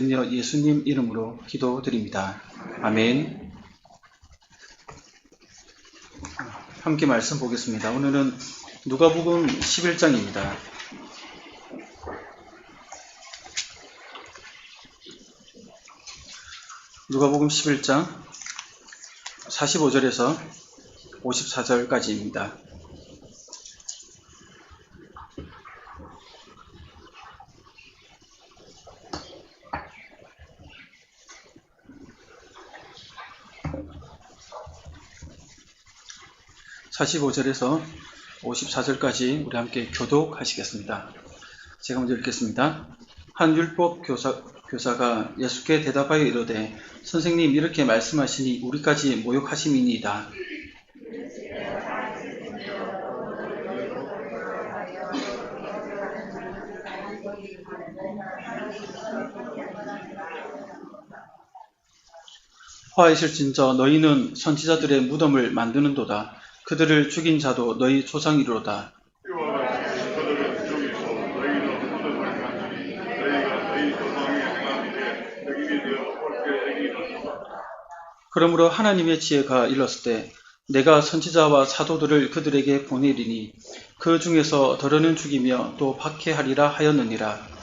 예수님 이름으로 기도드립니다. 아멘. 함께 말씀 보겠습니다. 오늘은 누가복음 11장입니다. 누가복음 11장 45절에서 54절까지입니다. (45절에서) 54절까지 우리 함께 교독하시겠습니다. 제가 먼저 읽겠습니다. 한 율법 교사가 예수께 대답하여 이르되 선생님 이렇게 말씀하시니 우리까지 모욕하심이니이다. 화이실진저 너희는 선지자들의 무덤을 만드는도다. 그들을 죽인 자도 너희 조상이로다. 그러므로 하나님의 지혜가 일렀을 때 내가 선지자와 사도들을 그들에게 보내리니 그 중에서 더러는 죽이며 또 박해하리라 하였느니라.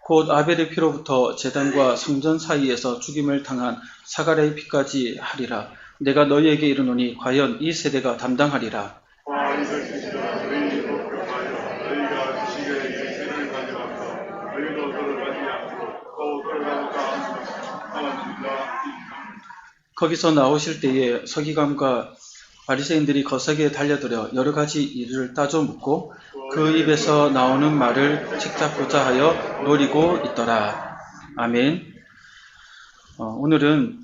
곧 아벨의 피로부터 제단과 성전 사이에서 죽임을 당한 사가랴의 피까지 하리라. 내가 너희에게 이르노니 과연 이 세대가 담당하리라. 거기서 나오실 때에 서기관과 바리새인들이 거석에 달려들어 여러 가지 일을 따져 묻고 그 입에서 나오는 말을 직잡고자 하여 노리고 있더라. 아멘. 오늘은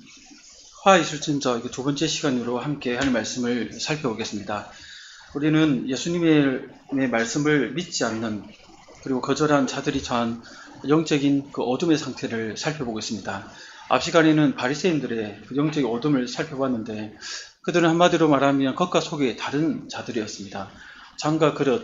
화이술진저 두 번째 시간으로 함께 할 말씀을 살펴보겠습니다. 우리는 예수님의 말씀을 믿지 않는 그리고 거절한 자들이 처한 영적인 그 어둠의 상태를 살펴보고 있습니다. 앞 시간에는 바리새인들의 그 영적인 어둠을 살펴봤는데 그들은 한마디로 말하면 겉과 속이 다른 자들이었습니다. 장과 그릇,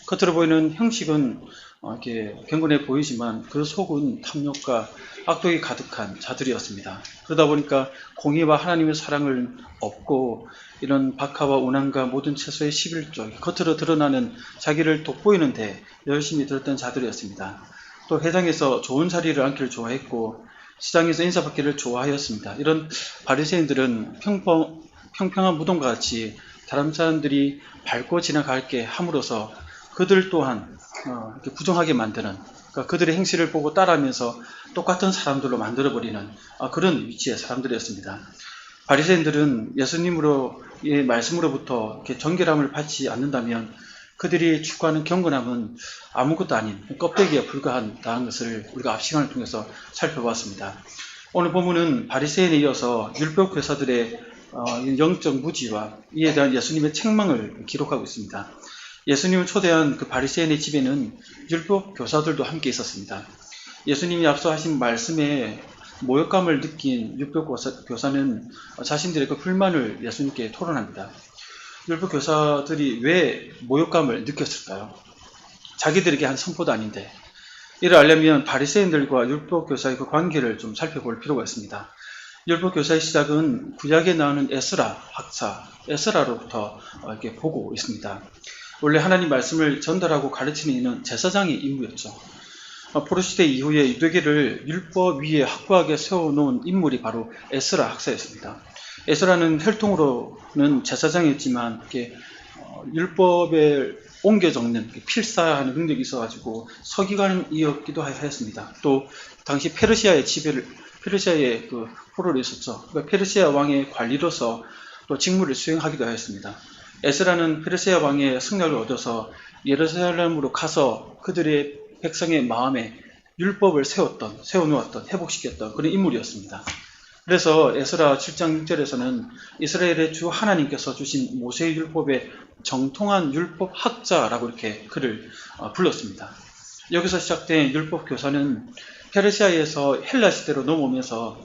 겉으로 보이는 형식은 이렇게 경건해 보이지만 그 속은 탐욕과 악독이 가득한 자들이었습니다. 그러다 보니까 공의와 하나님의 사랑을 얻고 이런 박하와 운항과 모든 채소의 11조, 겉으로 드러나는 자기를 돋보이는데 열심히 들었던 자들이었습니다. 또 회당에서 좋은 자리를 앉기를 좋아했고 시장에서 인사받기를 좋아하였습니다. 이런 바리새인들은 평평한 무덤과 같이 다른 사람들이 밟고 지나갈게 함으로써 그들 또한 이렇게 부정하게 만드는, 그러니까 그들의 행실을 보고 따라하면서 똑같은 사람들로 만들어버리는 그런 위치의 사람들이었습니다. 바리새인들은 예수님의 말씀으로부터 이렇게 정결함을 받지 않는다면 그들이 추구하는 경건함은 아무것도 아닌 껍데기에 불과하다는 것을 우리가 앞 시간을 통해서 살펴봤습니다. 오늘 본문은 바리새인에 이어서 율법 교사들의 영적 무지와 이에 대한 예수님의 책망을 기록하고 있습니다. 예수님을 초대한 그 바리새인의 집에는 율법 교사들도 함께 있었습니다. 예수님이 앞서 하신 말씀에 모욕감을 느낀 율법 교사는 자신들의 그 불만을 예수님께 토론합니다. 율법 교사들이 왜 모욕감을 느꼈을까요? 자기들에게 한 선포도 아닌데. 이를 알려면 바리새인들과 율법 교사의 그 관계를 좀 살펴볼 필요가 있습니다. 율법 교사의 시작은 구약에 나오는 에스라 학사, 에스라로부터 이렇게 보고 있습니다. 원래 하나님 말씀을 전달하고 가르치는 이는 제사장의 임무였죠. 포로시대 이후에 유대계를 율법 위에 확고하게 세워놓은 인물이 바로 에스라 학사였습니다. 에스라는 혈통으로는 제사장이었지만 이렇게 율법을 옮겨 적는 필사하는 능력이 있어가지고 서기관이었기도 하였습니다. 또 당시 페르시아의 그 포로로 있었죠. 그러니까 페르시아 왕의 관리로서 또 직무를 수행하기도 하였습니다. 에스라는 페르시아 왕의 승낙을 얻어서 예루살렘으로 가서 그들의 백성의 마음에 율법을 세워놓았던, 회복시켰던 그런 인물이었습니다. 그래서 에스라 7장 6절에서는 이스라엘의 주 하나님께서 주신 모세의 율법의 정통한 율법 학자라고 이렇게 그를 불렀습니다. 여기서 시작된 율법 교사는 페르시아에서 헬라 시대로 넘어오면서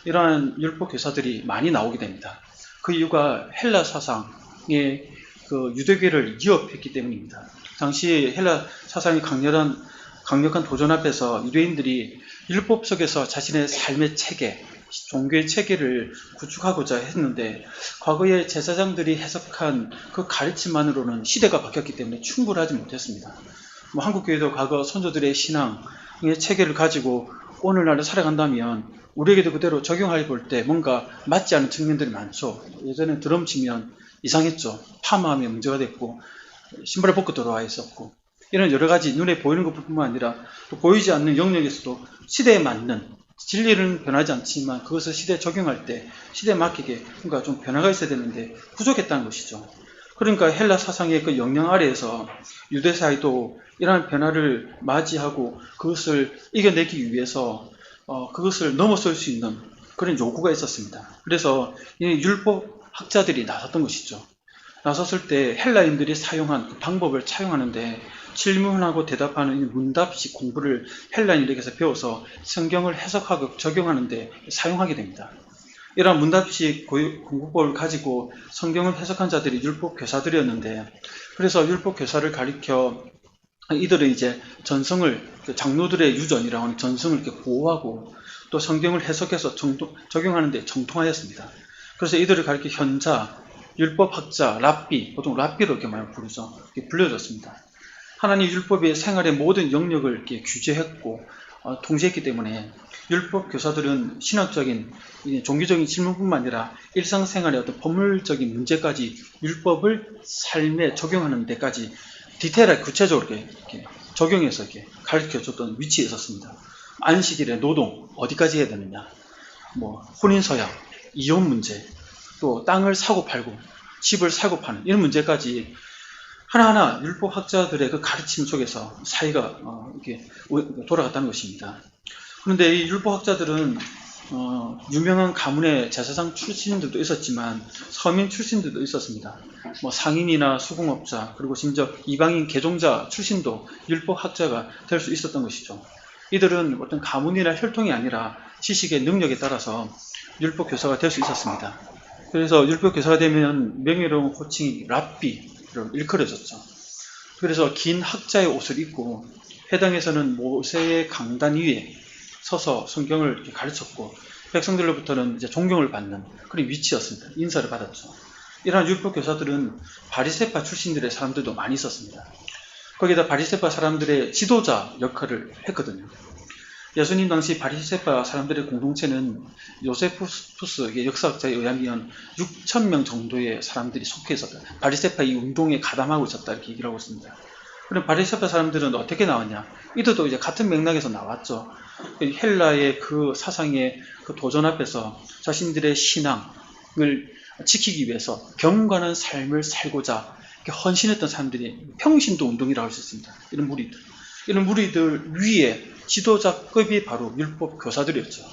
이러한 율법 교사들이 많이 나오게 됩니다. 그 이유가 헬라 사상의 그 유대교를 위협했기 때문입니다. 당시 헬라 사상이 강력한 도전 앞에서 유대인들이 율법 속에서 자신의 삶의 체계, 종교의 체계를 구축하고자 했는데 과거의 제사장들이 해석한 그 가르침만으로는 시대가 바뀌었기 때문에 충분하지 못했습니다. 한국교회도 과거 선조들의 신앙의 체계를 가지고 오늘날을 살아간다면 우리에게도 그대로 적용해 볼 때 뭔가 맞지 않은 측면들이 많죠. 예전에 드럼 치면 이상했죠. 파마하면 문제가 됐고 신발을 벗고 들어와 있었고 이런 여러 가지 눈에 보이는 것뿐만 아니라 또 보이지 않는 영역에서도 시대에 맞는 진리는 변하지 않지만 그것을 시대에 적용할 때 시대에 맞게 뭔가 좀 변화가 있어야 되는데 부족했다는 것이죠. 그러니까 헬라 사상의 그 영향 아래에서 유대사회도 이러한 변화를 맞이하고 그것을 이겨내기 위해서 그것을 넘어설 수 있는 그런 요구가 있었습니다. 그래서 이 율법 학자들이 나섰던 것이죠. 나섰을 때 헬라인들이 사용한 그 방법을 차용하는데 질문하고 대답하는 문답식 공부를 헬라인들에게서 배워서 성경을 해석하고 적용하는데 사용하게 됩니다. 이러한 문답식 공부법을 가지고 성경을 해석한 자들이 율법 교사들이었는데 그래서 율법 교사를 가리켜 이들은 이제 전성을 장로들의 유전이라고 하는 전성을 이렇게 보호하고 또 성경을 해석해서 적용하는 데 정통하였습니다. 그래서 이들을 가리켜 현자, 율법학자, 랍비, 보통 랍비로 이렇게 많이 부르죠. 이렇게 불려졌습니다. 하나님 율법의 생활의 모든 영역을 이렇게 규제했고 통제했기 때문에 율법 교사들은 신학적인 종교적인 질문뿐만 아니라 일상생활의 어떤 법률적인 문제까지 율법을 삶에 적용하는 데까지 디테일하게 구체적으로 이렇게 적용해서 이렇게 가르쳐줬던 위치에 있었습니다. 안식일의 노동 어디까지 해야 되느냐, 혼인서약, 이혼 문제, 또 땅을 사고 팔고 집을 사고 파는 이런 문제까지 하나하나 율법학자들의 그 가르침 속에서 사회가 이렇게 돌아갔다는 것입니다. 그런데 이 율법학자들은 유명한 가문의 제사장 출신들도 있었지만 서민 출신들도 있었습니다. 상인이나 수공업자 그리고 심지어 이방인 개종자 출신도 율법학자가 될 수 있었던 것이죠. 이들은 어떤 가문이나 혈통이 아니라 지식의 능력에 따라서 율법교사가 될 수 있었습니다. 그래서 율법교사가 되면 명예로운 호칭이 랍비로 일컬어졌죠. 그래서 긴 학자의 옷을 입고 회당에서는 모세의 강단 위에 서서 성경을 이렇게 가르쳤고 백성들로부터는 이제 존경을 받는 그런 위치였습니다. 인사를 받았죠. 이러한 율법교사들은 바리새파 출신들의 사람들도 많이 있었습니다. 거기다 바리새파 사람들의 지도자 역할을 했거든요. 예수님 당시 바리새파 사람들의 공동체는 요세푸스 역사학자에 의하면 6,000명 정도의 사람들이 속해 있었다. 바리새파 이 운동에 가담하고 있었다 이렇게 얘기를 하고 있습니다. 그럼 바리새파 사람들은 어떻게 나왔냐? 이들도 이제 같은 맥락에서 나왔죠. 헬라의 그 사상의 그 도전 앞에서 자신들의 신앙을 지키기 위해서 경건한 삶을 살고자 헌신했던 사람들이 평신도 운동이라고 할 수 있습니다. 이런 무리들 위에 지도자급이 바로 율법 교사들이었죠.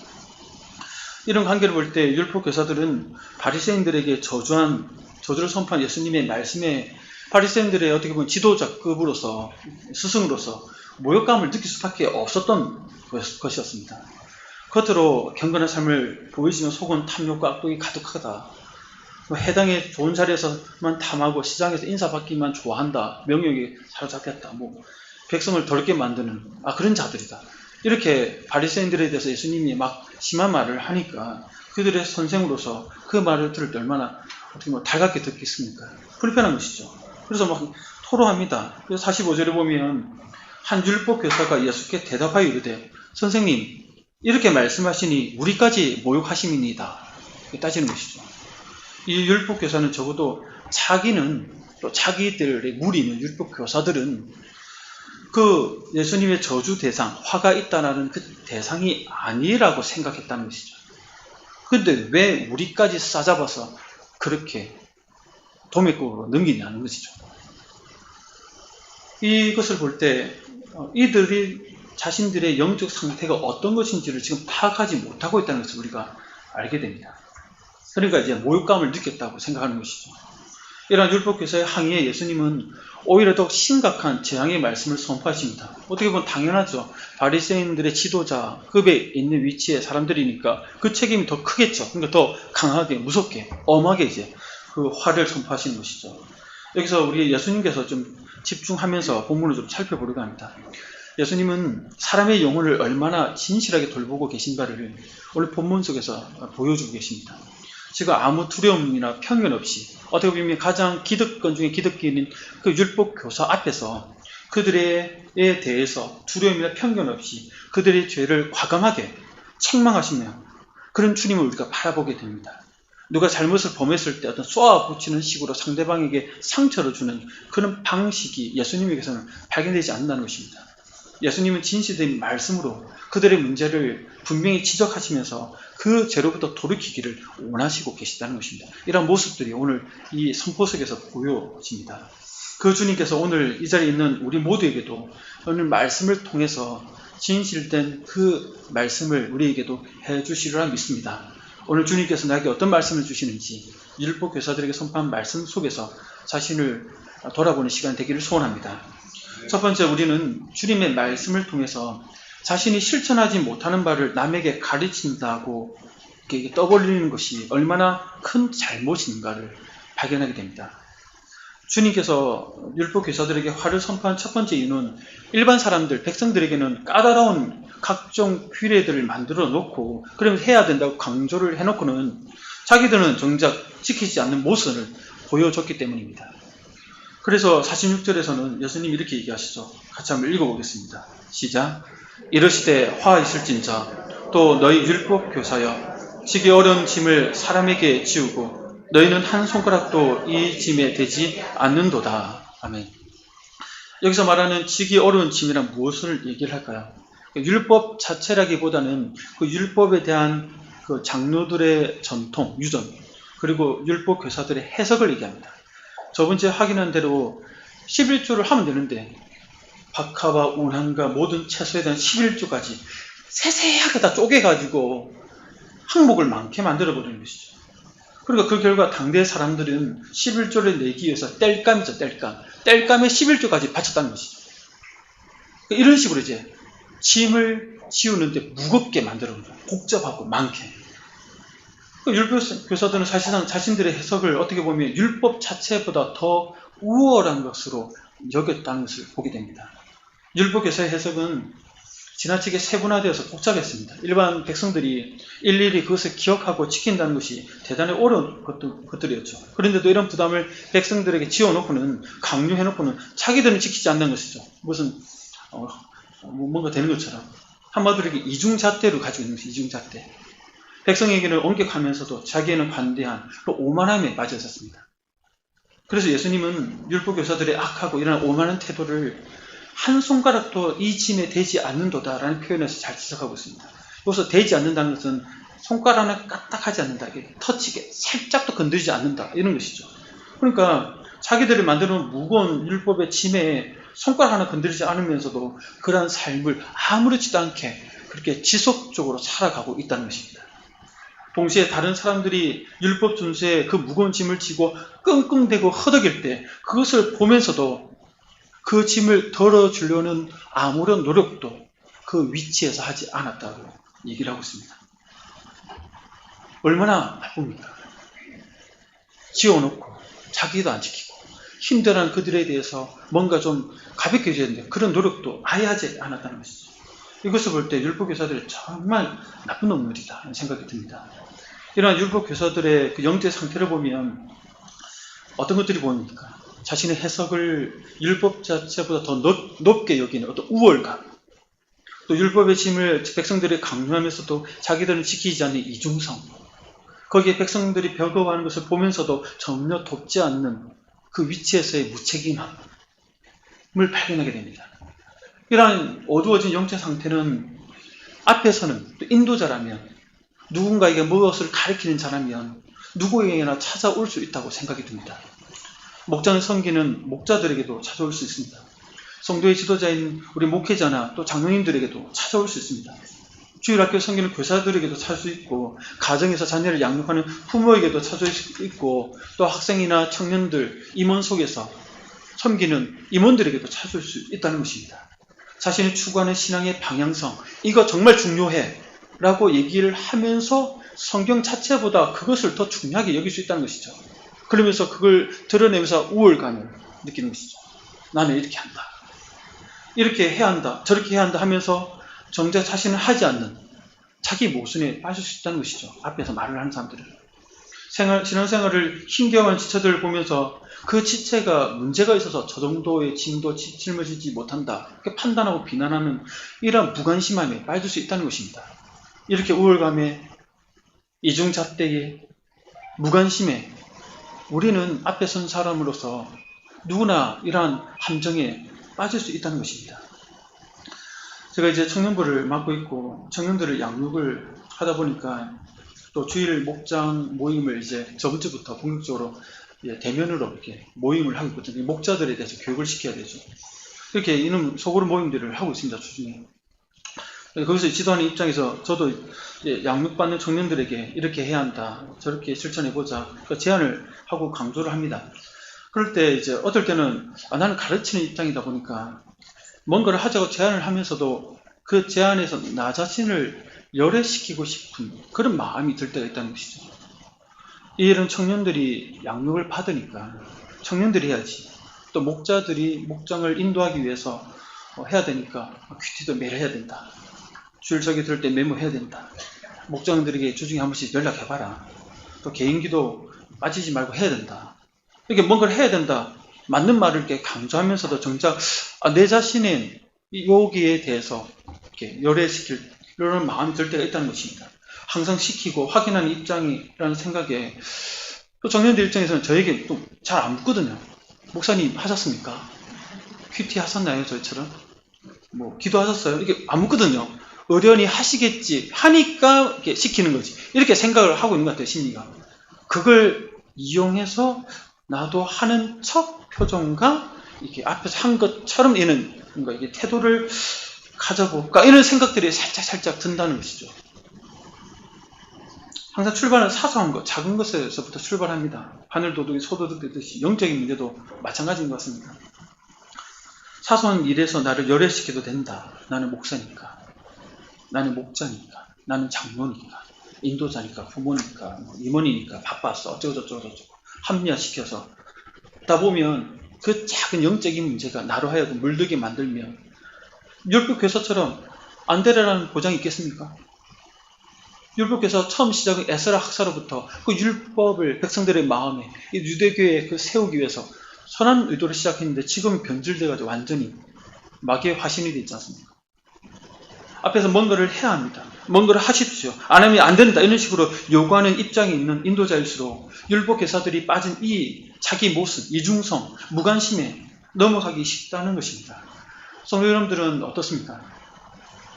이런 관계를 볼 때 율법 교사들은 바리새인들에게 저주를 선포한 예수님의 말씀에 바리새인들의 어떻게 보면 지도자급으로서 스승으로서 모욕감을 느낄 수밖에 없었던 것이었습니다. 겉으로 경건한 삶을 보이지만 속은 탐욕과 악독이 가득하다. 해당의 좋은 자리에서만 탐하고 시장에서 인사받기만 좋아한다. 명예에 사로잡혔다. 백성을 더럽게 만드는 그런 자들이다. 이렇게 바리새인들에 대해서 예수님이 막 심한 말을 하니까 그들의 선생으로서 그 말을 들을 때 얼마나 어떻게 달갑게 듣겠습니까? 불편한 것이죠. 그래서 막 토로합니다. 그래서 45절에 보면 한 율법 교사가 예수께 대답하여 이르되 선생님 이렇게 말씀하시니 우리까지 모욕하심이니이다. 따지는 것이죠. 이 율법 교사는 적어도 자기는 또 자기들의 무리는 율법 교사들은 그 예수님의 저주 대상, 화가 있다는 그 대상이 아니라고 생각했다는 것이죠. 그런데 왜 우리까지 싸잡아서 그렇게 도매급으로 넘기냐는 것이죠. 이것을 볼 때 이들이 자신들의 영적 상태가 어떤 것인지를 지금 파악하지 못하고 있다는 것을 우리가 알게 됩니다. 그러니까 이제 모욕감을 느꼈다고 생각하는 것이죠. 이러한 율법교사의 항의에 예수님은 오히려 더 심각한 재앙의 말씀을 선포하십니다. 어떻게 보면 당연하죠. 바리새인들의 지도자급에 있는 위치의 사람들이니까 그 책임이 더 크겠죠. 그러니까 더 강하게, 무섭게, 엄하게 이제 그 화를 선포하시는 것이죠. 여기서 우리 예수님께서 좀 집중하면서 본문을 좀 살펴보려고 합니다. 예수님은 사람의 영혼을 얼마나 진실하게 돌보고 계신가를 오늘 본문 속에서 보여주고 계십니다. 지금 아무 두려움이나 편견 없이 어떻게 보면 가장 기득권 중에 기득권인 그 율법 교사 앞에서 그들에 대해서 두려움이나 편견 없이 그들의 죄를 과감하게 책망하시며 그런 주님을 우리가 바라보게 됩니다. 누가 잘못을 범했을 때 어떤 쏘아붙이는 식으로 상대방에게 상처를 주는 그런 방식이 예수님에게서는 발견되지 않는다는 것입니다. 예수님은 진실된 말씀으로 그들의 문제를 분명히 지적하시면서 그 죄로부터 돌이키기를 원하시고 계시다는 것입니다. 이런 모습들이 오늘 이 선포 속에서 보여집니다. 그 주님께서 오늘 이 자리에 있는 우리 모두에게도 오늘 말씀을 통해서 진실된 그 말씀을 우리에게도 해주시리라 믿습니다. 오늘 주님께서 나에게 어떤 말씀을 주시는지 율법 교사들에게 선포한 말씀 속에서 자신을 돌아보는 시간 되기를 소원합니다. 첫 번째, 우리는 주님의 말씀을 통해서 자신이 실천하지 못하는 바를 남에게 가르친다고 이렇게 떠벌리는 것이 얼마나 큰 잘못인가를 발견하게 됩니다. 주님께서 율법 교사들에게 화를 선포한 첫 번째 이유는 일반 사람들, 백성들에게는 까다로운 각종 규례들을 만들어 놓고 그러면 해야 된다고 강조를 해놓고는 자기들은 정작 지키지 않는 모습을 보여줬기 때문입니다. 그래서 46절에서는 예수님이 이렇게 얘기하시죠. 같이 한번 읽어보겠습니다. 시작. 이르시되 화 있을진저 또 너희 율법 교사여 지기 어려운 짐을 사람에게 지우고 너희는 한 손가락도 이 짐에 대지 않는도다. 아멘. 여기서 말하는 지기 어려운 짐이란 무엇을 얘기를 할까요? 율법 자체라기보다는 그 율법에 대한 그 장로들의 전통, 유전, 그리고 율법 교사들의 해석을 얘기합니다. 저번주에 확인한 대로 11조를 하면 되는데 박하와 운항과 모든 채소에 대한 11조까지 세세하게 다 쪼개가지고 항목을 많게 만들어버리는 것이죠. 그러니까 그 결과 당대 사람들은 11조를 내기 위해서 땔감이죠, 땔감. 땔감에 11조까지 바쳤다는 것이죠. 이런 식으로 이제 짐을 지우는데 무겁게 만들어버려요. 복잡하고 많게. 율법 교사들은 사실상 자신들의 해석을 어떻게 보면 율법 자체보다 더 우월한 것으로 여겼다는 것을 보게 됩니다. 율법 교사의 해석은 지나치게 세분화되어서 복잡했습니다. 일반 백성들이 일일이 그것을 기억하고 지킨다는 것이 대단히 어려운 것들이었죠. 그런데도 이런 부담을 백성들에게 지어놓고는 강요해놓고는 자기들은 지키지 않는 것이죠. 무슨 뭔가 되는 것처럼 한마디로 이렇게 이중잣대로 가지고 있는 것이 이중잣대. 백성에게는 엄격하면서도 자기에는 관대한 또 오만함에 빠져있었습니다. 그래서 예수님은 율법 교사들의 악하고 이런 오만한 태도를 한 손가락도 이 짐에 대지 않는도다라는 표현에서 잘 지적하고 있습니다. 여기서 대지 않는다는 것은 손가락 하나 까딱하지 않는다, 터치게 살짝도 건드리지 않는다 이런 것이죠. 그러니까 자기들이 만들어 놓은 무거운 율법의 짐에 손가락 하나 건드리지 않으면서도 그러한 삶을 아무렇지도 않게 그렇게 지속적으로 살아가고 있다는 것입니다. 동시에 다른 사람들이 율법 준수에 그 무거운 짐을 지고 끙끙대고 허덕일 때 그것을 보면서도 그 짐을 덜어주려는 아무런 노력도 그 위치에서 하지 않았다고 얘기를 하고 있습니다. 얼마나 나쁩니까? 지어놓고 자기도 안 지키고 힘들어하는 그들에 대해서 뭔가 좀 가볍게 해줘야 되는데 그런 노력도 아예 하지 않았다는 것이죠. 이것을 볼 때 율법 교사들이 정말 나쁜 놈들이다 하는 생각이 듭니다. 이러한 율법 교사들의 그 영적 상태를 보면 어떤 것들이 보입니까? 자신의 해석을 율법 자체보다 더 높게 여기는 어떤 우월감, 또 율법의 짐을 백성들이 강요하면서도 자기들은 지키지 않는 이중성, 거기에 백성들이 벼거워하는 것을 보면서도 전혀 돕지 않는 그 위치에서의 무책임함을 발견하게 됩니다. 이러한 어두워진 영적 상태는 앞에서는 또 인도자라면 누군가에게 무엇을 가르치는 자라면 누구에게나 찾아올 수 있다고 생각이 듭니다. 목자는 섬기는 목자들에게도 찾아올 수 있습니다. 성도의 지도자인 우리 목회자나 또 장로님들에게도 찾아올 수 있습니다. 주일학교 섬기는 교사들에게도 찾을 수 있고 가정에서 자녀를 양육하는 부모에게도 찾아올 수 있고 또 학생이나 청년들, 임원 속에서 섬기는 임원들에게도 찾아올 수 있다는 것입니다. 자신이 추구하는 신앙의 방향성, 이거 정말 중요해 라고 얘기를 하면서 성경 자체보다 그것을 더 중요하게 여길 수 있다는 것이죠. 그러면서 그걸 드러내면서 우월감을 느끼는 것이죠. 나는 이렇게 한다. 이렇게 해야 한다. 저렇게 해야 한다 하면서 정작 자신은 하지 않는 자기 모순에 빠질 수 있다는 것이죠. 앞에서 말을 하는 사람들은. 신앙생활을 힘겨워한 지체들을 보면서 그 지체가 문제가 있어서 저 정도의 진도 짊어지지 못한다. 이렇게 판단하고 비난하는 이러한 무관심함에 빠질 수 있다는 것입니다. 이렇게 우월감에 이중잣대에 무관심에 우리는 앞에 선 사람으로서 누구나 이러한 함정에 빠질 수 있다는 것입니다. 제가 이제 청년부를 맡고 있고 청년들을 양육을 하다 보니까 또 주일 목장 모임을 이제 저번 주부터 본격적으로 대면으로 이렇게 모임을 하고 있거든요. 목자들에 대해서 교육을 시켜야 되죠. 이렇게 이런 소그룹 모임들을 하고 있습니다. 주중에. 거기서 지도하는 입장에서 저도 양육받는 청년들에게 이렇게 해야 한다. 저렇게 실천해보자. 그러니까 제안을 하고 강조를 합니다. 그럴 때 이제 어떨 때는 나는 가르치는 입장이다 보니까 뭔가를 하자고 제안을 하면서도 그 제안에서 나 자신을 열애시키고 싶은 그런 마음이 들 때가 있다는 것이죠. 이런 청년들이 양육을 받으니까 청년들이 해야지. 또 목자들이 목장을 인도하기 위해서 해야 되니까 큐티도 매일 해야 된다. 주일저기 들을 때 메모해야 된다. 목장들에게 주중에 한 번씩 연락해봐라. 또 개인기도 빠지지 말고 해야 된다. 이렇게 뭔가를 해야 된다. 맞는 말을 이렇게 강조하면서도 정작 내 자신의 여기에 대해서 이렇게 열애시키려는 마음이 들 때가 있다는 것입니다. 항상 시키고 확인하는 입장이라는 생각에 또 청년들 입장에서는 저에게 또 잘 안 묻거든요. 목사님 하셨습니까? 큐티 하셨나요? 저희처럼? 뭐 기도하셨어요? 이게 안 묻거든요. 어련히 하시겠지 하니까 이렇게 시키는 거지. 이렇게 생각을 하고 있는 것 같아요. 심리가. 그걸 이용해서 나도 하는 척 표정과 이렇게 앞에서 한 것처럼 얘는 뭔가 이게 태도를 가져볼까 이런 생각들이 살짝 든다는 것이죠. 항상 출발은 사소한 것, 작은 것에서부터 출발합니다. 바늘도둑이 소도둑 되듯이 영적인 문제도 마찬가지인 것 같습니다. 사소한 일에서 나를 열애시켜도 된다. 나는 목사니까, 나는 목자니까, 나는 장로니까, 인도자니까, 부모니까, 임원이니까, 바빴어, 어쩌고 합리화시켜서 다 보면 그 작은 영적인 문제가 나로 하여금 물들게 만들면 율법교사처럼 안 되라는 보장이 있겠습니까? 율법교사 처음 시작은 에스라 학사로부터 그 율법을 백성들의 마음에 이 유대교에 그 세우기 위해서 선한 의도를 시작했는데 지금 변질돼가지고 완전히 마귀의 화신이 되지 않습니까? 앞에서 뭔가를 해야 합니다. 뭔가를 하십시오. 안 하면 안 된다. 이런 식으로 요구하는 입장에 있는 인도자일수록 율법교사들이 빠진 이 자기 모습, 이중성, 무관심에 넘어가기 쉽다는 것입니다. 성도 여러분들은 어떻습니까?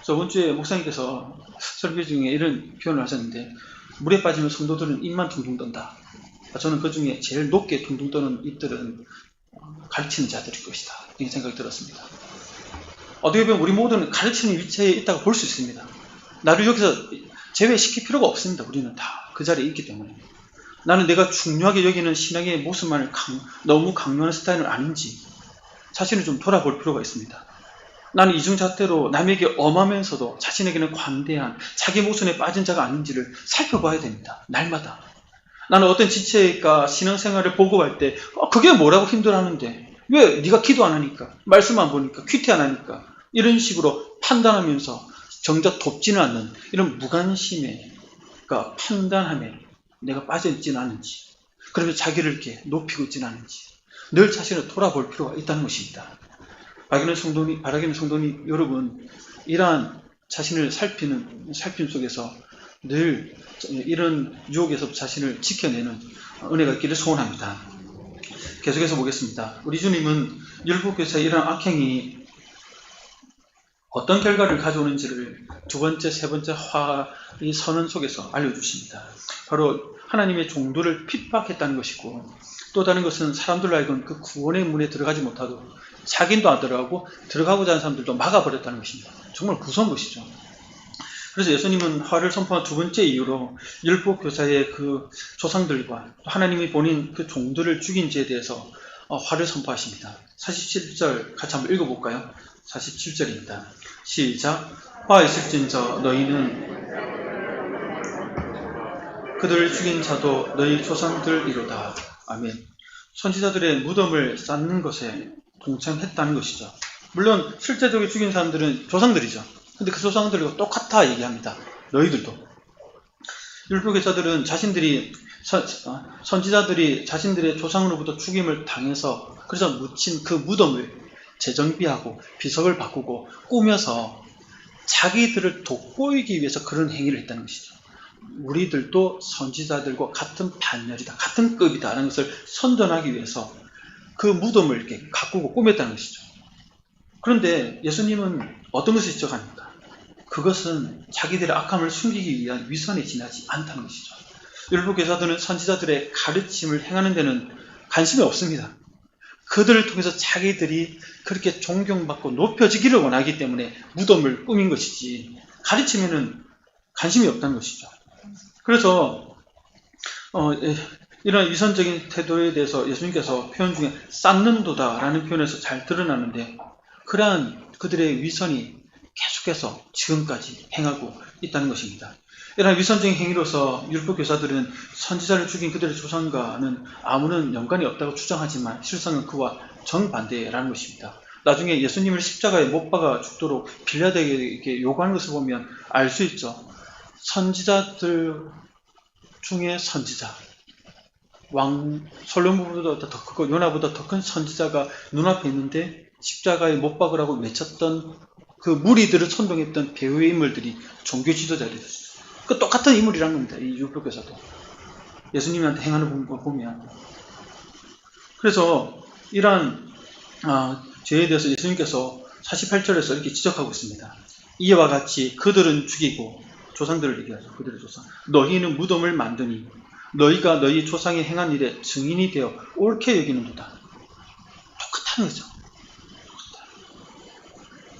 저번 주에 목사님께서 설교 중에 이런 표현을 하셨는데 물에 빠지면 성도들은 입만 둥둥 떤다. 저는 그 중에 제일 높게 둥둥 떠는 입들은 가르치는 자들일 것이다. 이런 생각이 들었습니다. 어떻게 보면 우리 모두는 가르치는 위치에 있다고 볼 수 있습니다. 나를 여기서 제외시킬 필요가 없습니다. 우리는 다 그 자리에 있기 때문에. 나는 내가 중요하게 여기는 신앙의 모습만을 너무 강요하는 스타일은 아닌지 자신을 좀 돌아볼 필요가 있습니다. 나는 이중잣대로 남에게 엄하면서도 자신에게는 관대한 자기 모순에 빠진 자가 아닌지를 살펴봐야 됩니다. 날마다. 나는 어떤 지체가 신앙생활을 보고할 때 그게 뭐라고 힘들어하는데 왜 네가 기도 안 하니까 말씀 안 보니까 큐티 안 하니까 이런 식으로 판단하면서 정작 돕지는 않는 이런 무관심에 그러니까 판단함에 내가 빠져있지는 않은지 그러면 자기를 이렇게 높이고 있지는 않은지 늘 자신을 돌아볼 필요가 있다는 것입니다. 바라기는 성도님 여러분 이러한 자신을 살핌 속에서 늘 이런 유혹에서 자신을 지켜내는 은혜가 있기를 소원합니다. 계속해서 보겠습니다. 우리 주님은 율법교사의 이러한 악행이 어떤 결과를 가져오는지를 두 번째, 세 번째 화의 선언 속에서 알려주십니다. 바로 하나님의 종들을 핍박했다는 것이고 또 다른 것은 사람들로 하여금 그 구원의 문에 들어가지 못하도록 자기도 안 들어가고 들어가고자 하는 사람들도 막아버렸다는 것입니다. 정말 무서운 것이죠. 그래서 예수님은 화를 선포한 두 번째 이유로 율법교사의 그 조상들과 하나님이 본인 그 종들을 죽인 죄에 대해서 화를 선포하십니다. 47절 같이 한번 읽어볼까요? 47절입니다. 시작. 화 있을진저 너희는 그들을 죽인 자도 너희 조상들이로다. 아멘. 선지자들의 무덤을 쌓는 것에 동참했다는 것이죠. 물론 실제적으로 죽인 사람들은 조상들이죠. 근데 그 조상들과 똑같아 얘기합니다. 너희들도. 율법교사들은 자신들이 선지자들이 자신들의 조상으로부터 죽임을 당해서 그래서 묻힌 그 무덤을 재정비하고 비석을 바꾸고 꾸며서 자기들을 돋보이기 위해서 그런 행위를 했다는 것이죠. 우리들도 선지자들과 같은 반열이다, 같은 급이다 라는 것을 선전하기 위해서 그 무덤을 이렇게 가꾸고 꾸몄다는 것이죠. 그런데 예수님은 어떤 것을 지적합니까? 그것은 자기들의 악함을 숨기기 위한 위선에 지나지 않다는 것이죠. 율법교사들은 선지자들의 가르침을 행하는 데는 관심이 없습니다. 그들을 통해서 자기들이 그렇게 존경받고 높여지기를 원하기 때문에 무덤을 꾸민 것이지 가르침에는 관심이 없다는 것이죠. 그래서 이런 위선적인 태도에 대해서 예수님께서 표현 중에 쌓는도다 라는 표현에서 잘 드러나는데 그러한 그들의 위선이 계속해서 지금까지 행하고 있다는 것입니다. 이러한 위선적인 행위로서 율법교사들은 선지자를 죽인 그들의 조상과는 아무런 연관이 없다고 주장하지만 실상은 그와 정반대라는 것입니다. 나중에 예수님을 십자가에 못 박아 죽도록 빌라도에게 요구하는 것을 보면 알 수 있죠. 선지자들 중에 선지자, 왕 솔로몬보다 더 크고 요나보다 더 큰 선지자가 눈앞에 있는데 십자가에 못 박으라고 외쳤던 그 무리들을 선동했던 배후의 인물들이 종교 지도자들이었어요. 그 똑같은 인물이란 겁니다. 이 율법교사도 예수님한테 행하는 거 보면. 그래서 이러한 죄에 대해서 예수님께서 48절에서 이렇게 지적하고 있습니다. 이와 같이 그들은 죽이고 조상들을 얘기하죠. 그들의 조상. 너희는 무덤을 만드니 너희가 너희 조상이 행한 일에 증인이 되어 옳게 여기는도다. 똑같다는 거죠.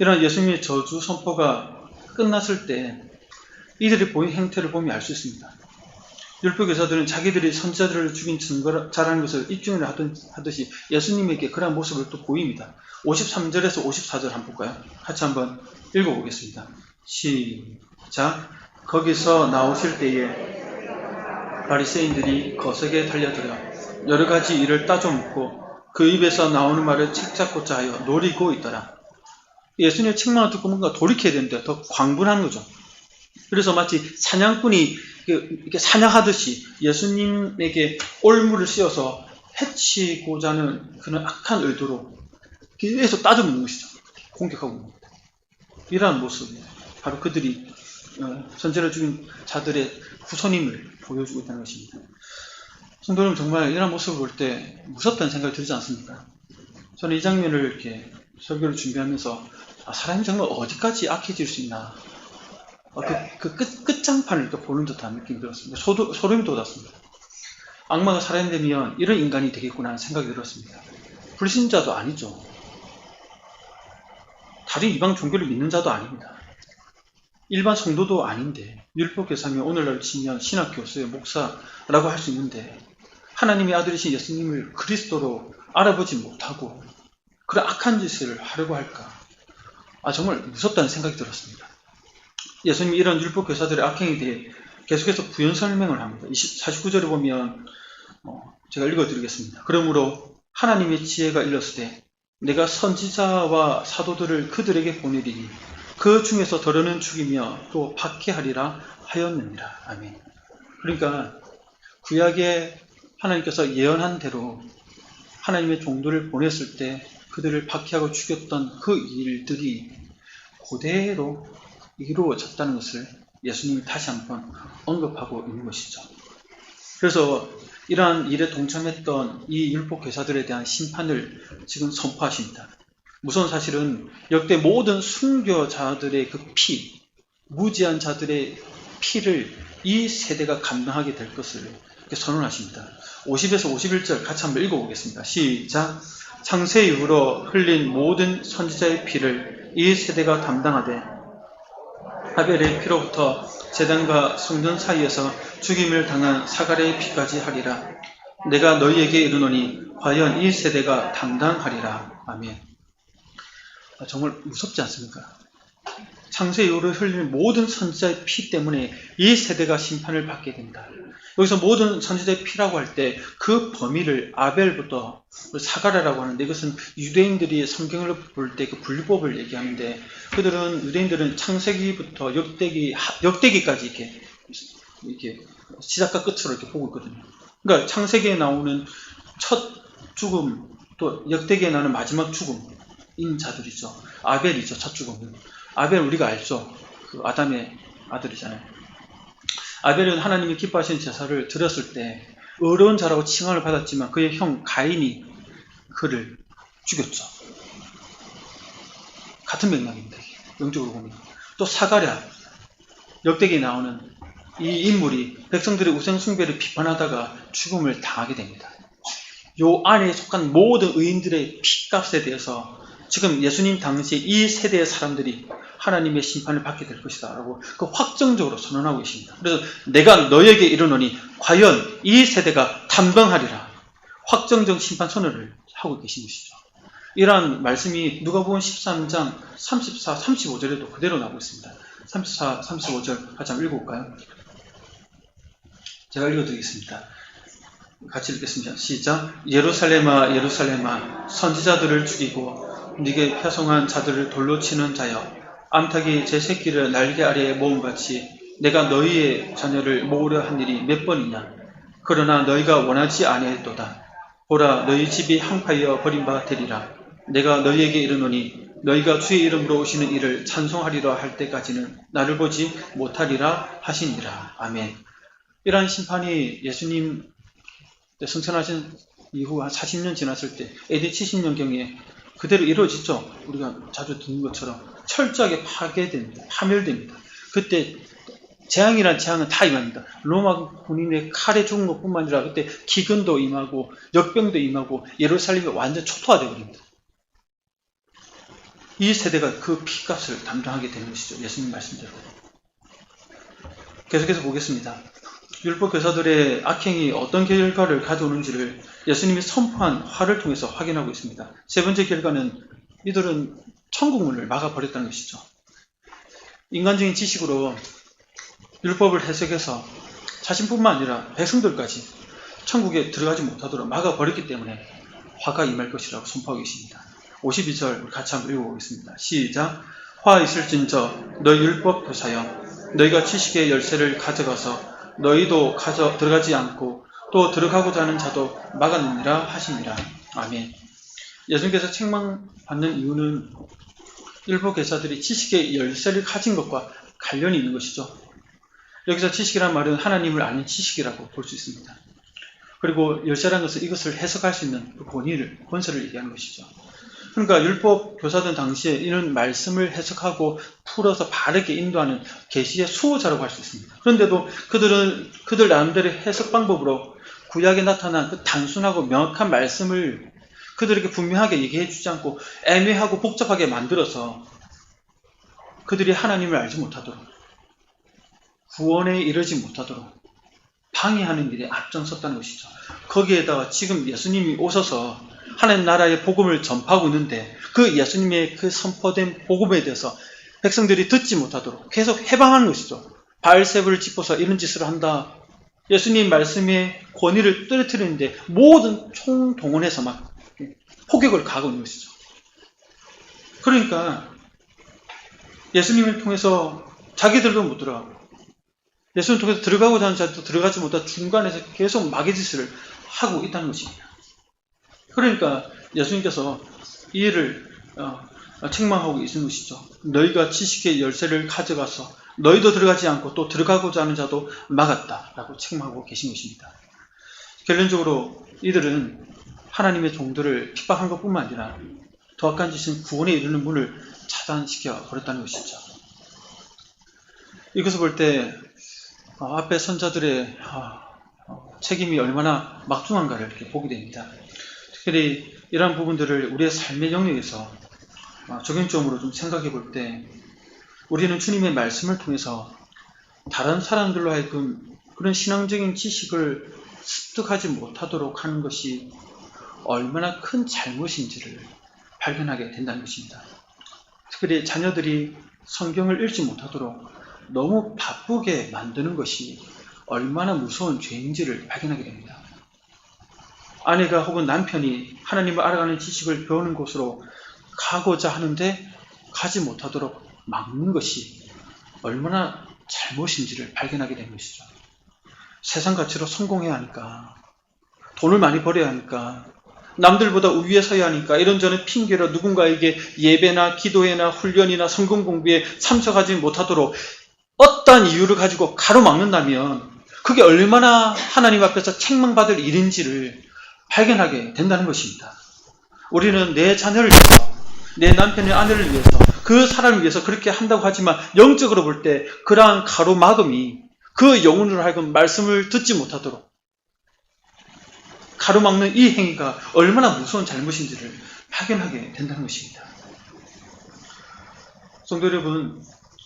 이런 예수님의 저주 선포가 끝났을 때 이들이 보인 행태를 보면 알 수 있습니다. 율법교사들은 자기들이 선지자들을 죽인 증거자라는 것을 입증을 하듯이 예수님에게 그러한 모습을 또 보입니다. 53절에서 54절 한번 볼까요? 같이 한번 읽어보겠습니다. 시작. 거기서 나오실 때에 바리새인들이 거석에 달려들어 여러 가지 일을 따져 묻고 그 입에서 나오는 말을 책잡고자 하여 노리고 있더라. 예수님의 책망을 듣고 뭔가 돌이켜야 되는데 더 광분한 거죠. 그래서 마치 사냥꾼이 이렇게 사냥하듯이 예수님에게 올무를 씌워서 해치고자 하는 그런 악한 의도로 계속 따져묻는 것이죠. 공격하고 있는 겁니다. 이러한 모습이 바로 그들이 선지자를 죽인 자들의 후손임을 보여주고 있다는 것입니다. 성도 여러분, 정말 이러한 모습을 볼 때 무섭다는 생각이 들지 않습니까? 저는 이 장면을 이렇게 설교를 준비하면서 사람이 정말 어디까지 악해질 수 있나, 끝장판을 또 보는 듯한 느낌이 들었습니다. 소름이 돋았습니다. 악마가 사람이 되면 이런 인간이 되겠구나 하는 생각이 들었습니다. 불신자도 아니죠. 다른 이방 종교를 믿는 자도 아닙니다. 일반 성도도 아닌데 율법교사면 오늘날 치면 신학교수의 목사라고 할 수 있는데 하나님의 아들이신 예수님을 그리스도로 알아보지 못하고 그런 악한 짓을 하려고 할까? 정말 무섭다는 생각이 들었습니다. 예수님이 이런 율법교사들의 악행에 대해 계속해서 부연 설명을 합니다. 49절에 보면 제가 읽어드리겠습니다. 그러므로 하나님의 지혜가 일렀으되 내가 선지자와 사도들을 그들에게 보내리니 그 중에서 더러는 죽이며 또 박해하리라 하였느니라. 아멘. 그러니까 구약에 하나님께서 예언한 대로 하나님의 종들을 보냈을 때 그들을 박해하고 죽였던 그 일들이 그대로 이루어졌다는 것을 예수님이 다시 한번 언급하고 있는 것이죠. 그래서 이러한 일에 동참했던 이 율법교사들에 대한 심판을 지금 선포하십니다. 무서운 사실은 역대 모든 순교자들의 그 피, 무지한 자들의 피를 이 세대가 감당하게 될 것을 이렇게 선언하십니다. 50에서 51절 같이 한번 읽어보겠습니다. 시작. 창세 이후로 흘린 모든 선지자의 피를 이 세대가 담당하되 하벨의 피로부터 제단과 성전 사이에서 죽임을 당한 사갈의 피까지 하리라. 내가 너희에게 이르노니 과연 이 세대가 담당하리라. 아멘. 정말 무섭지 않습니까? 창세 이후로 흘리는 모든 선지자의 피 때문에 이 세대가 심판을 받게 된다. 여기서 모든 선지자의 피라고 할 때 그 범위를 아벨부터 사가랴라고 하는데, 이것은 유대인들이 성경을 볼 때 그 분류법을 얘기하는데, 유대인들은 창세기부터 역대기까지 이렇게 시작과 끝으로 이렇게 보고 있거든요. 그러니까 창세기에 나오는 첫 죽음, 또 역대기에 나오는 마지막 죽음인 자들이죠. 아벨이죠, 첫 죽음은. 아벨 우리가 알죠. 그 아담의 아들이잖아요. 아벨은 하나님이 기뻐하시는 제사를 드렸을 때 의로운 자라고 칭함을 받았지만 그의 형 가인이 그를 죽였죠. 같은 맥락입니다. 영적으로 보면. 또 사가랴, 역대기에 나오는 이 인물이 백성들의 우상숭배를 비판하다가 죽음을 당하게 됩니다. 요 안에 속한 모든 의인들의 피값에 대해서 지금 예수님 당시 이 세대의 사람들이 하나님의 심판을 받게 될 것이다 라고 그 확정적으로 선언하고 계십니다. 그래서 내가 너에게 이르노니 과연 이 세대가 단방하리라, 확정적 심판 선언을 하고 계신 것이죠. 이러한 말씀이 누가복음 13장 34, 35절에도 그대로 나오고 있습니다. 34, 35절 같이 한번 읽어볼까요? 제가 읽어드리겠습니다. 같이 읽겠습니다. 시작. 예루살렘아 예루살렘아 선지자들을 죽이고 네게 패송한 자들을 돌로 치는 자여, 암탉이 제 새끼를 날개 아래에 모음같이 내가 너희의 자녀를 모으려 한 일이 몇 번이냐. 그러나 너희가 원하지 아니했도다. 보라, 너희 집이 항파이어 버림바 되리라. 내가 너희에게 이르노니 너희가 주의 이름으로 오시는 이를 찬송하리라 할 때까지는 나를 보지 못하리라 하시니라. 아멘. 이러한 심판이 예수님 승천하신 이후 한 40년 지났을 때 AD 70년경에 그대로 이루어지죠. 우리가 자주 듣는 것처럼 철저하게 파멸됩니다. 그때 재앙이란 재앙은 다 임합니다. 로마 군인의 칼에 죽은 것뿐만 아니라 그때 기근도 임하고 역병도 임하고 예루살렘이 완전 초토화되어 버립니다. 이 세대가 그 피값을 담당하게 되는 것이죠. 예수님 말씀대로. 계속해서 보겠습니다. 율법 교사들의 악행이 어떤 결과를 가져오는지를 예수님이 선포한 화를 통해서 확인하고 있습니다. 세 번째 결과는 이들은 천국문을 막아버렸다는 것이죠. 인간적인 지식으로 율법을 해석해서 자신뿐만 아니라 백성들까지 천국에 들어가지 못하도록 막아버렸기 때문에 화가 임할 것이라고 선포하고 계십니다. 52절 같이 한번 읽어보겠습니다. 시작. 화 있을진저 너희 율법 교사여, 너희가 지식의 열쇠를 가져가서 너희도 들어가지 않고 또 들어가고자 하는 자도 막아내니라 하시니라. 아멘. 예수님께서 책망받는 이유는 율법 교사들이 지식의 열쇠를 가진 것과 관련이 있는 것이죠. 여기서 지식이란 말은 하나님을 아는 지식이라고 볼 수 있습니다. 그리고 열쇠라는 것은 이것을 해석할 수 있는 그 권세를 얘기하는 것이죠. 그러니까 율법 교사들 당시에 이런 말씀을 해석하고 풀어서 바르게 인도하는 계시의 수호자라고 할 수 있습니다. 그런데도 그들 나름대로의 해석 방법으로 구약에 나타난 그 단순하고 명확한 말씀을 그들에게 분명하게 얘기해 주지 않고 애매하고 복잡하게 만들어서 그들이 하나님을 알지 못하도록, 구원에 이르지 못하도록 방해하는 일에 앞장섰다는 것이죠. 거기에다가 지금 예수님이 오셔서 하나님 나라의 복음을 전파하고 있는데 그 예수님의 그 선포된 복음에 대해서 백성들이 듣지 못하도록 계속 해방하는 것이죠. 바알세불을 짚어서 이런 짓을 한다. 예수님 말씀의 권위를 떨어뜨리는데 모든 총동원해서 막 포격을 가하고 있는 것이죠. 그러니까 예수님을 통해서 자기들도 못 들어가고, 예수님을 통해서 들어가고자 하는 자도 들어가지 못하고 중간에서 계속 마개짓을 하고 있다는 것입니다. 그러니까 예수님께서 이 일을 책망하고 있는 것이죠. 너희가 지식의 열쇠를 가져가서 너희도 들어가지 않고 또 들어가고자 하는 자도 막았다라고 책망하고 계신 것입니다. 결론적으로 이들은 하나님의 종들을 핍박한 것뿐만 아니라 더 악한 짓은 구원에 이르는 문을 차단시켜 버렸다는 것이죠. 이것을 볼 때 앞에 선자들의 책임이 얼마나 막중한가를 이렇게 보게 됩니다. 특별히 이러한 부분들을 우리의 삶의 영역에서 적용점으로 좀 생각해 볼 때 우리는 주님의 말씀을 통해서 다른 사람들로 하여금 그런 신앙적인 지식을 습득하지 못하도록 하는 것이 얼마나 큰 잘못인지를 발견하게 된다는 것입니다. 특별히 자녀들이 성경을 읽지 못하도록 너무 바쁘게 만드는 것이 얼마나 무서운 죄인지를 발견하게 됩니다. 아내가 혹은 남편이 하나님을 알아가는 지식을 배우는 곳으로 가고자 하는데 가지 못하도록 막는 것이 얼마나 잘못인지를 발견하게 된 것이죠. 세상 가치로 성공해야 하니까, 돈을 많이 벌어야 하니까, 남들보다 우위에 서야 하니까 이런저런 핑계로 누군가에게 예배나 기도회나 훈련이나 성경 공부에 참석하지 못하도록 어떠한 이유를 가지고 가로막는다면 그게 얼마나 하나님 앞에서 책망받을 일인지를 발견하게 된다는 것입니다. 우리는 내 자녀를 위해서, 내 남편의 아내를 위해서, 그 사람을 위해서 그렇게 한다고 하지만 영적으로 볼 때 그러한 가로막음이 그 영혼으로 하여금 말씀을 듣지 못하도록 가로막는 이 행위가 얼마나 무서운 잘못인지를 발견하게 된다는 것입니다. 성도 여러분,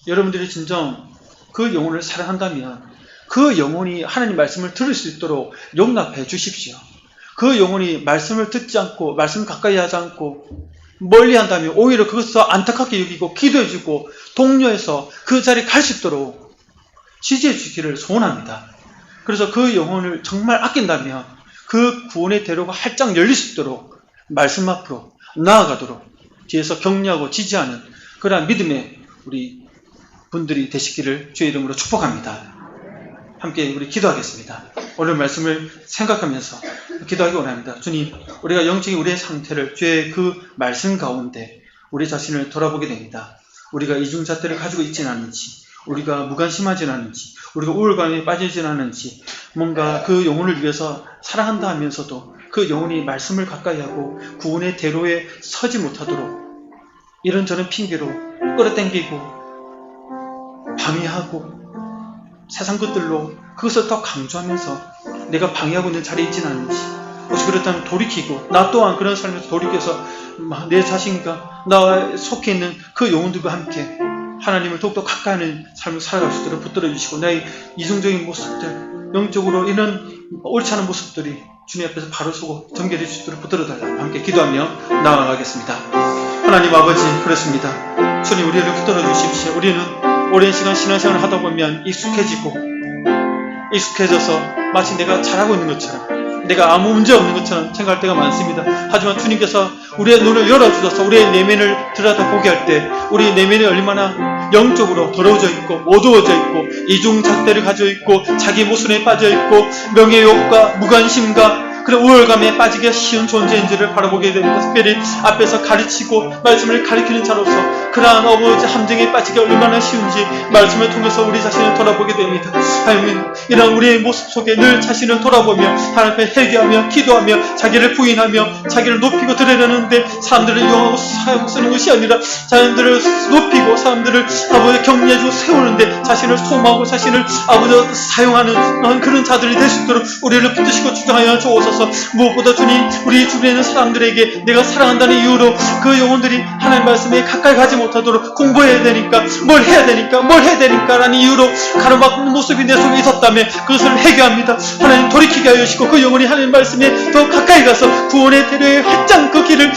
여러분들이 진정 그 영혼을 사랑한다면 그 영혼이 하나님 말씀을 들을 수 있도록 용납해 주십시오. 그 영혼이 말씀을 듣지 않고 말씀 가까이 하지 않고 멀리 한다면 오히려 그것을 안타깝게 여기고 기도해주고 독려해서 그 자리에 갈 수 있도록 지지해 주기를 소원합니다. 그래서 그 영혼을 정말 아낀다면 그 구원의 대로가 활짝 열릴 수 있도록 말씀 앞으로 나아가도록 뒤에서 격려하고 지지하는 그러한 믿음의 우리 분들이 되시기를 주의 이름으로 축복합니다. 함께 우리 기도하겠습니다. 오늘 말씀을 생각하면서 기도하기 원합니다. 주님, 우리가 영적인 우리의 상태를 주의 그 말씀 가운데 우리 자신을 돌아보게 됩니다. 우리가 이중잣대를 가지고 있지는 않은지, 우리가 무관심하지는 않은지, 우리가 우울감에 빠지지는 않은지, 뭔가 그 영혼을 위해서 사랑한다 하면서도 그 영혼이 말씀을 가까이 하고 구원의 대로에 서지 못하도록 이런저런 핑계로 끌어당기고 방해하고 세상 것들로 그것을 더 강조하면서 내가 방해하고 있는 자리에 있지는 않은지, 혹시 그렇다면 돌이키고 나 또한 그런 삶에서 돌이켜서 내 자신과 나 속해 있는 그 영혼들과 함께 하나님을 더욱더 가까이 하는 삶을 살아갈 수 있도록 붙들어 주시고, 나의 이중적인 모습들, 영적으로 이런 옳지 않은 모습들이 주님 앞에서 바로 서고 정결해 줄 수 있도록 붙들어 달라고 함께 기도하며 나아가겠습니다. 하나님 아버지, 그렇습니다. 주님, 우리를 붙들어 주십시오. 우리는 오랜 시간 신앙생활을 하다 보면 익숙해져서 마치 내가 잘하고 있는 것처럼, 내가 아무 문제 없는 것처럼 생각할 때가 많습니다. 하지만 주님께서 우리의 눈을 열어주셔서 우리의 내면을 들여다보게 할 때 우리 내면이 얼마나 영적으로 더러워져 있고 어두워져 있고 이중잣대를 가지고 있고 자기 모순에 빠져 있고 명예욕과 무관심과 그런 우월감에 빠지기 쉬운 존재인지를 바라보게 됩니다. 특별히 앞에서 가르치고 말씀을 가르치는 자로서 그러한 어부지 함정에 빠지기 얼마나 쉬운지 말씀을 통해서 우리 자신을 돌아보게 됩니다. 하나님, 이런 우리의 모습 속에 늘 자신을 돌아보며 하나님 앞에 회개하며 기도하며 자기를 부인하며 자기를 높이고 드리려는데 사람들을 이용하고 쓰는 것이 아니라 자신들을 높이고 사람들을 아버지 격려해주고 세우는데 자신을 소모하고 자신을 아버지 사용하는 그런 자들이 될 수 있도록 우리를 붙드시고 주장하여 주옵소서. 무엇보다 주님, 우리 주변에 있는 사람들에게 내가 사랑한다는 이유로 그 영혼들이 하나님 말씀에 가까이 가지 못하도록 공부해야 되니까 뭘 해야 되니까 라는 이유로 가로막는 모습이 내 속에 있었다면 그것을 해결합니다. 하나님 돌이키게 하여 주시고 그 영혼이 하나님 말씀에 더 가까이 가서 구원의 대로에 활짝 그 길을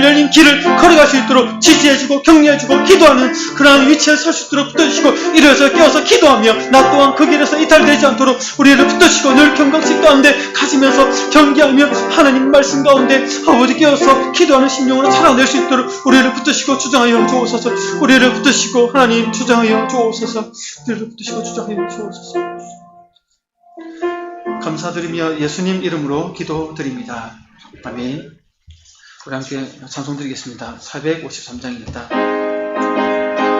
열린 길을 걸어갈 수 있도록 지지해주고 격려해주고 기도하는 그러한 위치에 설 수 있도록 붙어주시고 일어서 깨어서 기도하며 나 또한 그 길에서 이탈되지 않도록 우리를 붙드시고 늘 경각심 가운데 가지면서 경계하며 하나님 말씀 가운데 아버지 깨어서 기도하는 심령으로 살아낼 수 있도록 우리를 붙드시고 주장하여 주옵소서. 우리를 붙드시고 하나님 주장하여 주옵소서. 우리를 붙드시고 주장하여 주옵소서. 감사드리며 예수님 이름으로 기도드립니다. 아멘. 우리 함께 찬송 드리겠습니다. 453장입니다.